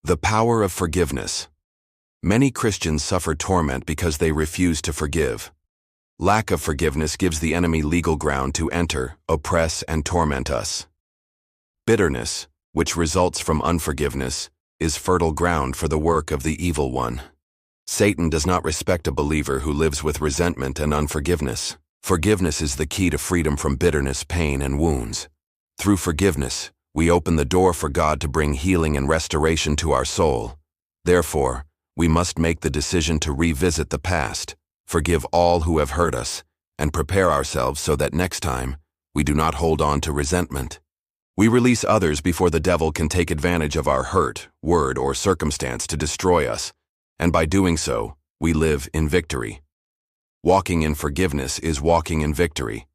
The power of forgiveness. Many Christians suffer torment because they refuse to forgive. Lack of forgiveness gives the enemy legal ground to enter, oppress, and torment us. Bitterness, which results from unforgiveness, is fertile ground for the work of the evil one. Satan does not respect a believer who lives with resentment and unforgiveness. Forgiveness is the key to freedom from bitterness, pain, and wounds. Through forgiveness, we open the door for God to bring healing and restoration to our soul. Therefore, we must make the decision to revisit the past, forgive all who have hurt us, and prepare ourselves so that next time, we do not hold on to resentment. We release others before the devil can take advantage of our hurt, word, or circumstance to destroy us, and by doing so, we live in victory. Walking in forgiveness is walking in victory.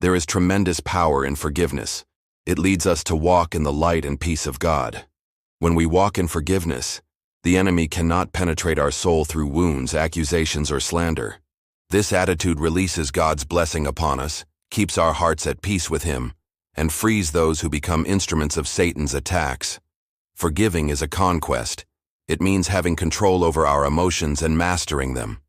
There is tremendous power in forgiveness. It leads us to walk in the light and peace of God. When we walk in forgiveness, the enemy cannot penetrate our soul through wounds, accusations, or slander. This attitude releases God's blessing upon us, keeps our hearts at peace with Him, and frees those who become instruments of Satan's attacks. Forgiving is a conquest. It means having control over our emotions and mastering them.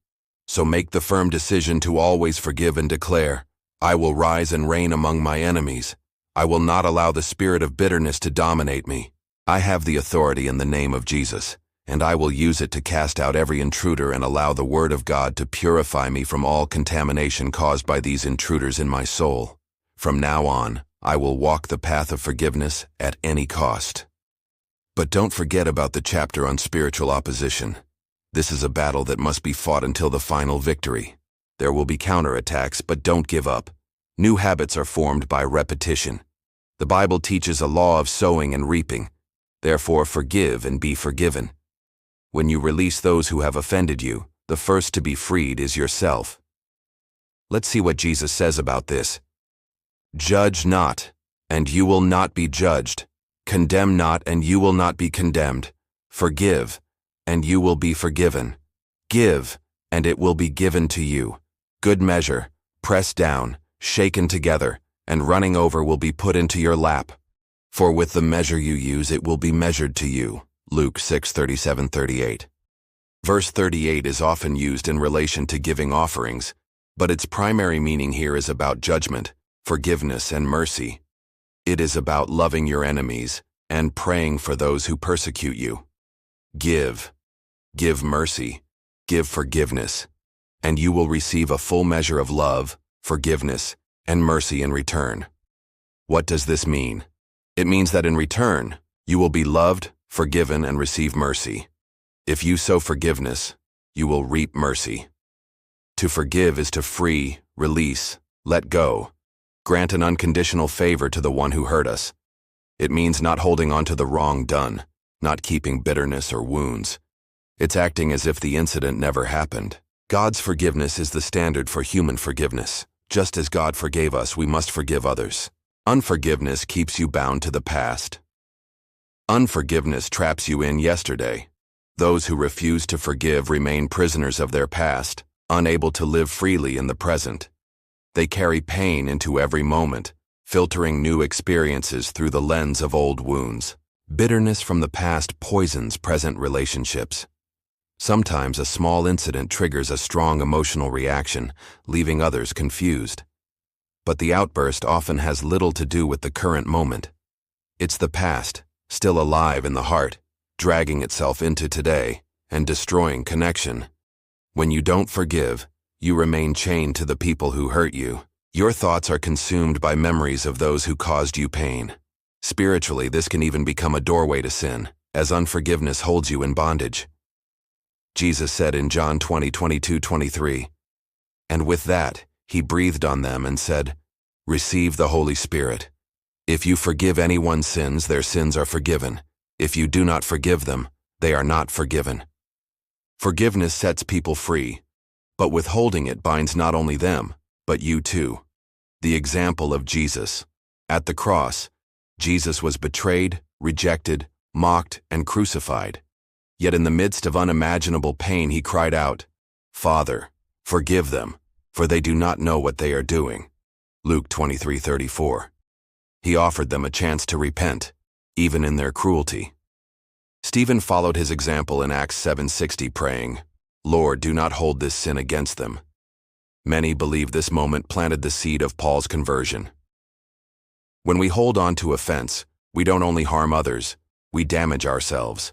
So make the firm decision to always forgive and declare, "I will rise and reign among my enemies. I will not allow the spirit of bitterness to dominate me. I have the authority in the name of Jesus, and I will use it to cast out every intruder and allow the Word of God to purify me from all contamination caused by these intruders in my soul. From now on, I will walk the path of forgiveness at any cost." But don't forget about the chapter on spiritual opposition. This is a battle that must be fought until the final victory. There will be counterattacks, but don't give up. New habits are formed by repetition. The Bible teaches a law of sowing and reaping. Therefore, forgive and be forgiven. When you release those who have offended you, the first to be freed is yourself. Let's see what Jesus says about this. "Judge not, and you will not be judged. Condemn not, and you will not be condemned. Forgive, and you will be forgiven. Give, and it will be given to you. Good measure, pressed down, shaken together, and running over will be put into your lap. For with the measure you use it will be measured to you." Luke 6:37-38. Verse 38 is often used in relation to giving offerings, but its primary meaning here is about judgment, forgiveness, and mercy. It is about loving your enemies and praying for those who persecute you. Give mercy, give forgiveness, and you will receive a full measure of love, forgiveness, and mercy in return. What does this mean? It means that in return, you will be loved, forgiven, and receive mercy. If you sow forgiveness, you will reap mercy. To forgive is to free, release, let go, grant an unconditional favor to the one who hurt us. It means not holding on to the wrong done, not keeping bitterness or wounds. It's acting as if the incident never happened. God's forgiveness is the standard for human forgiveness. Just as God forgave us, we must forgive others. Unforgiveness keeps you bound to the past. Unforgiveness traps you in yesterday. Those who refuse to forgive remain prisoners of their past, unable to live freely in the present. They carry pain into every moment, filtering new experiences through the lens of old wounds. Bitterness from the past poisons present relationships. Sometimes a small incident triggers a strong emotional reaction, leaving others confused. But the outburst often has little to do with the current moment. It's the past, still alive in the heart, dragging itself into today and destroying connection. When you don't forgive, you remain chained to the people who hurt you. Your thoughts are consumed by memories of those who caused you pain. Spiritually, this can even become a doorway to sin, as unforgiveness holds you in bondage. Jesus said in John 20:22-23, "And with that, he breathed on them and said, 'Receive the Holy Spirit. If you forgive anyone's sins, their sins are forgiven. If you do not forgive them, they are not forgiven.'" Forgiveness sets people free, but withholding it binds not only them, but you too. The example of Jesus. At the cross, Jesus was betrayed, rejected, mocked, and crucified. Yet in the midst of unimaginable pain, he cried out, "Father, forgive them, for they do not know what they are doing." Luke 23:34. He offered them a chance to repent, even in their cruelty. Stephen followed his example in Acts 7:60, praying, "Lord, do not hold this sin against them." Many believe this moment planted the seed of Paul's conversion. When we hold on to offense, we don't only harm others, we damage ourselves.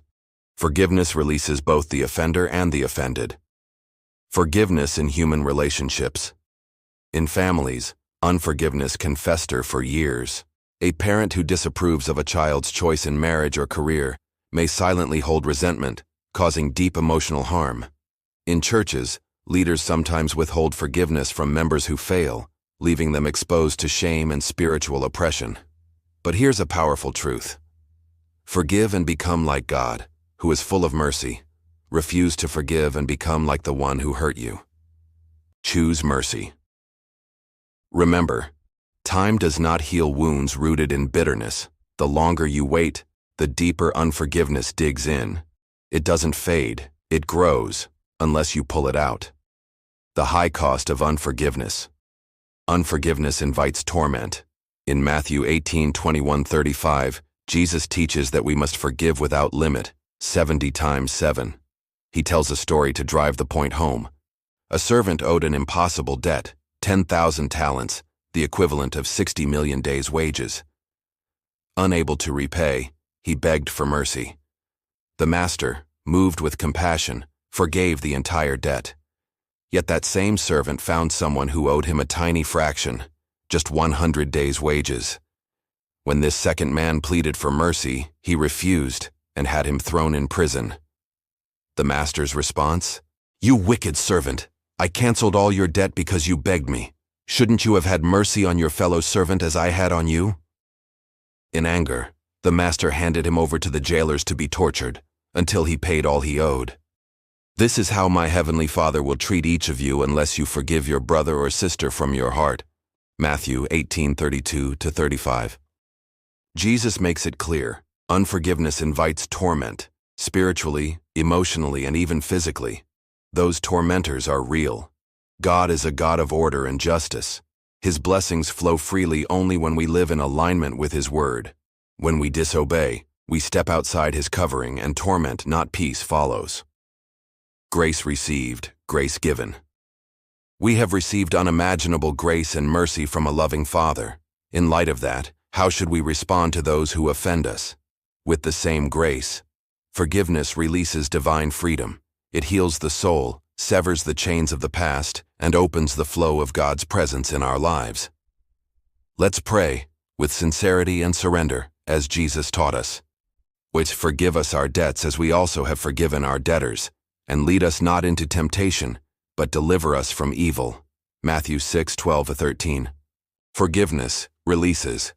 Forgiveness releases both the offender and the offended. Forgiveness in human relationships. In families, unforgiveness can fester for years. A parent who disapproves of a child's choice in marriage or career may silently hold resentment, causing deep emotional harm. In churches, leaders sometimes withhold forgiveness from members who fail, leaving them exposed to shame and spiritual oppression. But here's a powerful truth. Forgive and become like God, who is full of mercy. Refuse to forgive and become like the one who hurt you. Choose mercy. Remember, time does not heal wounds rooted in bitterness. The longer you wait, the deeper unforgiveness digs in. It doesn't fade, it grows, unless you pull it out. The high cost of unforgiveness. Unforgiveness invites torment. In Matthew 18:21-35, Jesus teaches that we must forgive without limit, 70 times 7. He tells a story to drive the point home. A servant owed an impossible debt, 10,000 talents, the equivalent of 60 million days' wages. Unable to repay, he begged for mercy. The master, moved with compassion, forgave the entire debt. Yet that same servant found someone who owed him a tiny fraction, just 100 days' wages. When this second man pleaded for mercy, he refused and had him thrown in prison. The master's response? "You wicked servant! I canceled all your debt because you begged me. Shouldn't you have had mercy on your fellow servant as I had on you?" In anger, the master handed him over to the jailers to be tortured until he paid all he owed. This is how my heavenly Father will treat each of you unless you forgive your brother or sister from your heart. Matthew 18:32-35. Jesus makes it clear, unforgiveness invites torment, spiritually, emotionally, and even physically. Those tormentors are real. God is a God of order and justice. His blessings flow freely only when we live in alignment with His word. When we disobey, we step outside His covering, and torment, not peace, follows. Grace received, grace given. We have received unimaginable grace and mercy from a loving Father. In light of that, how should we respond to those who offend us? With the same grace. Forgiveness releases divine freedom. It heals the soul, severs the chains of the past, and opens the flow of God's presence in our lives. Let's pray, with sincerity and surrender, as Jesus taught us. Which forgive us our debts as we also have forgiven our debtors, and lead us not into temptation, but deliver us from evil. Matthew 6:12-13. Forgiveness releases.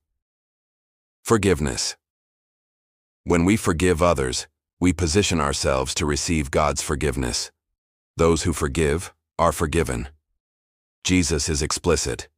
Forgiveness. When we forgive others, we position ourselves to receive God's forgiveness. Those who forgive are forgiven. Jesus is explicit.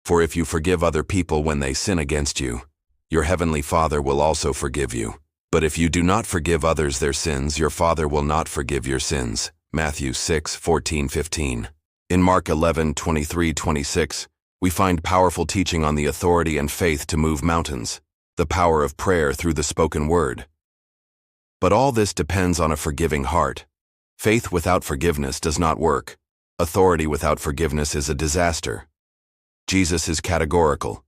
For if you forgive other people when they sin against you, your heavenly Father will also forgive you. But if you do not forgive others their sins, your Father will not forgive your sins. Matthew 6:14-15. In Mark 11:23-26, we find powerful teaching on the authority and faith to move mountains, the power of prayer through the spoken word. But all this depends on a forgiving heart. Faith without forgiveness does not work. Authority without forgiveness is a disaster. Jesus is categorical.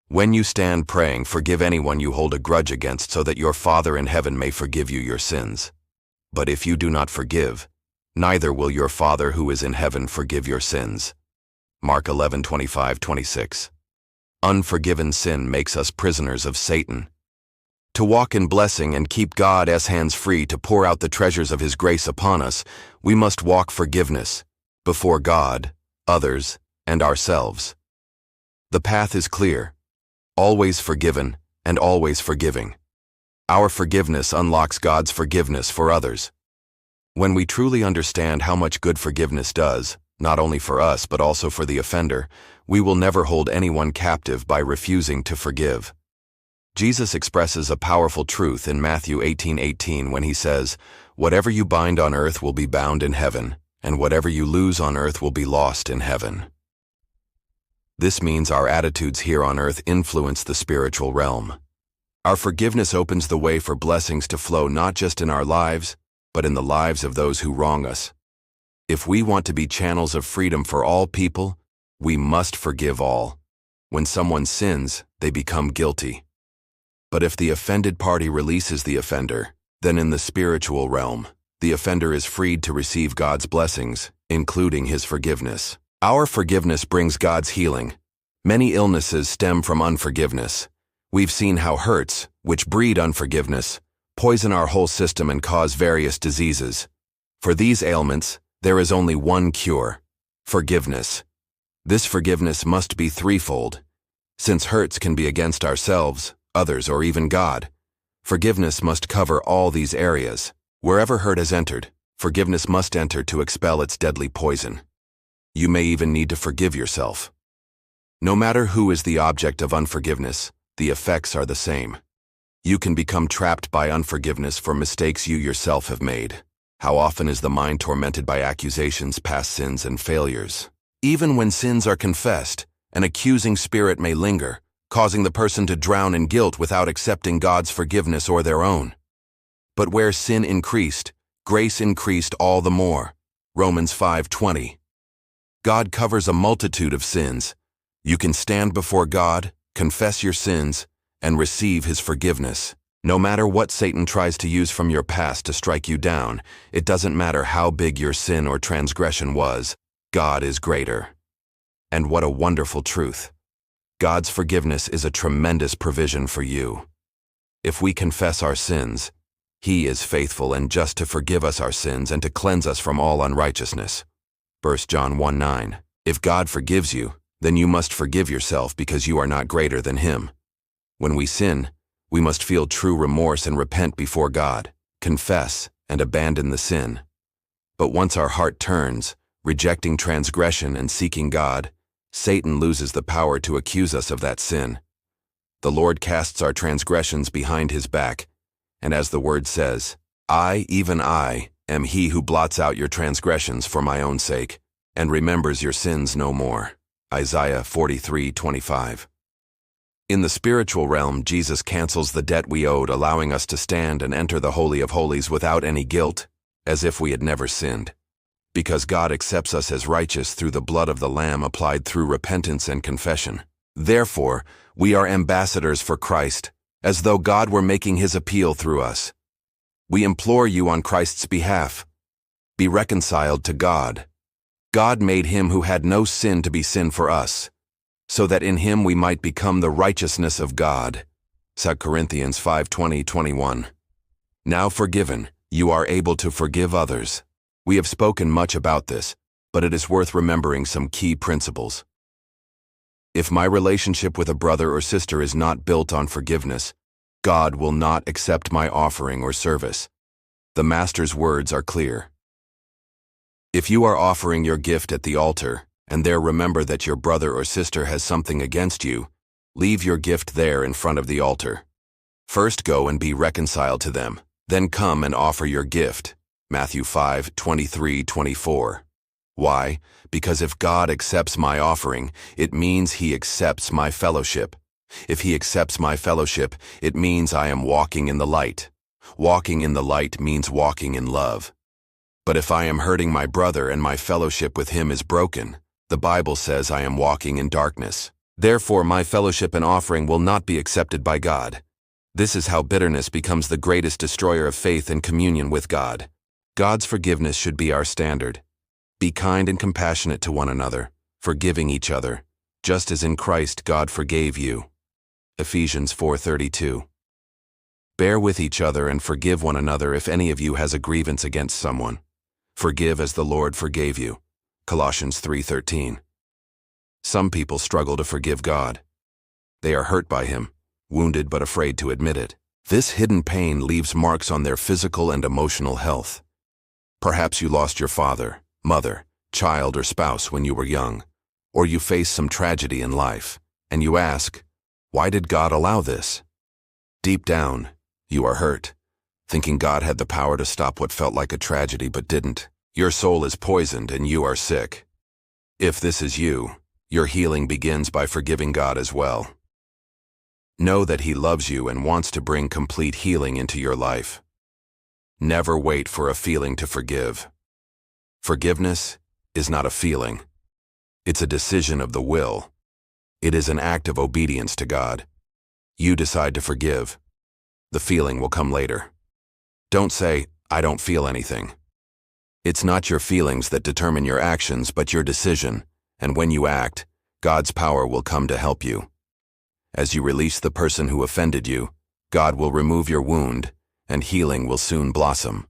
When you stand praying, forgive anyone you hold a grudge against, so that your Father in heaven may forgive you your sins. But if you do not forgive, neither will your Father who is in heaven forgive your sins. Mark 11:25-26. Unforgiven sin makes us prisoners of Satan. To walk in blessing and keep God's hands free to pour out the treasures of His grace upon us, we must walk forgiveness before God, others, and ourselves. The path is clear. Always forgiven and always forgiving. Our forgiveness unlocks God's forgiveness for others. When we truly understand how much good forgiveness does, not only for us but also for the offender, we will never hold anyone captive by refusing to forgive. Jesus expresses a powerful truth in Matthew 18:18 when He says, "Whatever you bind on earth will be bound in heaven, and whatever you lose on earth will be lost in heaven." This means our attitudes here on earth influence the spiritual realm. Our forgiveness opens the way for blessings to flow not just in our lives, but in the lives of those who wrong us. If we want to be channels of freedom for all people, we must forgive all. When someone sins, they become guilty. But if the offended party releases the offender, then in the spiritual realm, the offender is freed to receive God's blessings, including His forgiveness. Our forgiveness brings God's healing. Many illnesses stem from unforgiveness. We've seen how hurts, which breed unforgiveness, poison our whole system and cause various diseases. For these ailments, there is only one cure: forgiveness. This forgiveness must be threefold. Since hurts can be against ourselves, others, or even God, forgiveness must cover all these areas. Wherever hurt has entered, forgiveness must enter to expel its deadly poison. You may even need to forgive yourself. No matter who is the object of unforgiveness, the effects are the same. You can become trapped by unforgiveness for mistakes you yourself have made. How often is the mind tormented by accusations, past sins, and failures? Even when sins are confessed, an accusing spirit may linger, causing the person to drown in guilt without accepting God's forgiveness or their own. But where sin increased, grace increased all the more. Romans 5:20. God covers a multitude of sins. You can stand before God, confess your sins, and receive His forgiveness. No matter what Satan tries to use from your past to strike you down, it doesn't matter how big your sin or transgression was, God is greater. And what a wonderful truth. God's forgiveness is a tremendous provision for you. If we confess our sins, He is faithful and just to forgive us our sins and to cleanse us from all unrighteousness. 1 John 1:9. If God forgives you, then you must forgive yourself because you are not greater than Him. When we sin, we must feel true remorse and repent before God, confess, and abandon the sin. But once our heart turns, rejecting transgression and seeking God, Satan loses the power to accuse us of that sin. The Lord casts our transgressions behind His back, and as the Word says, I, even I, am He who blots out your transgressions for my own sake, and remembers your sins no more. Isaiah 43:25. In the spiritual realm, Jesus cancels the debt we owed, allowing us to stand and enter the Holy of Holies without any guilt, as if we had never sinned. Because God accepts us as righteous through the blood of the Lamb applied through repentance and confession. Therefore, we are ambassadors for Christ, as though God were making His appeal through us. We implore you on Christ's behalf, be reconciled to God. God made Him who had no sin to be sin for us, so that in Him we might become the righteousness of God. 2 Corinthians 5:20-21. Now forgiven, you are able to forgive others. We have spoken much about this, but it is worth remembering some key principles. If my relationship with a brother or sister is not built on forgiveness, God will not accept my offering or service. The Master's words are clear. If you are offering your gift at the altar, and there remember that your brother or sister has something against you, leave your gift there in front of the altar. First go and be reconciled to them, then come and offer your gift. Matthew 5:23-24. Why? Because if God accepts my offering, it means He accepts my fellowship. If He accepts my fellowship, it means I am walking in the light. Walking in the light means walking in love. But if I am hurting my brother and my fellowship with him is broken, the Bible says I am walking in darkness. Therefore, my fellowship and offering will not be accepted by God. This is how bitterness becomes the greatest destroyer of faith and communion with God. God's forgiveness should be our standard. Be kind and compassionate to one another, forgiving each other, just as in Christ God forgave you. Ephesians 4:32. Bear with each other and forgive one another if any of you has a grievance against someone. Forgive as the Lord forgave you. Colossians 3:13. Some people struggle to forgive God. They are hurt by Him, wounded but afraid to admit it. This hidden pain leaves marks on their physical and emotional health. Perhaps you lost your father, mother, child, or spouse when you were young, or you face some tragedy in life, and you ask, why did God allow this? Deep down, you are hurt, thinking God had the power to stop what felt like a tragedy but didn't. Your soul is poisoned and you are sick. If this is you, your healing begins by forgiving God as well. Know that He loves you and wants to bring complete healing into your life. Never wait for a feeling to forgive. Forgiveness is not a feeling. It's a decision of the will. It is an act of obedience to God. You decide to forgive. The feeling will come later. Don't say, "I don't feel anything." It's not your feelings that determine your actions, but your decision, and when you act, God's power will come to help you. As you release the person who offended you, God will remove your wound, and healing will soon blossom.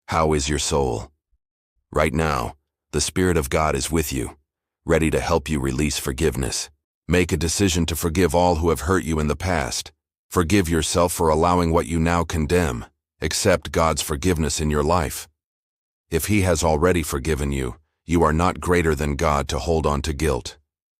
How is your soul? Right now, the Spirit of God is with you, ready to help you release forgiveness. Make a decision to forgive all who have hurt you in the past. Forgive yourself for allowing what you now condemn. Accept God's forgiveness in your life. If He has already forgiven you, you are not greater than God to hold on to guilt.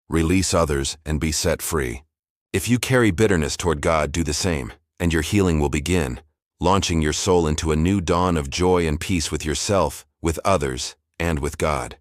Release others and be set free. If you carry bitterness toward God, do the same, and your healing will begin, launching your soul into a new dawn of joy and peace with yourself, with others, and with God.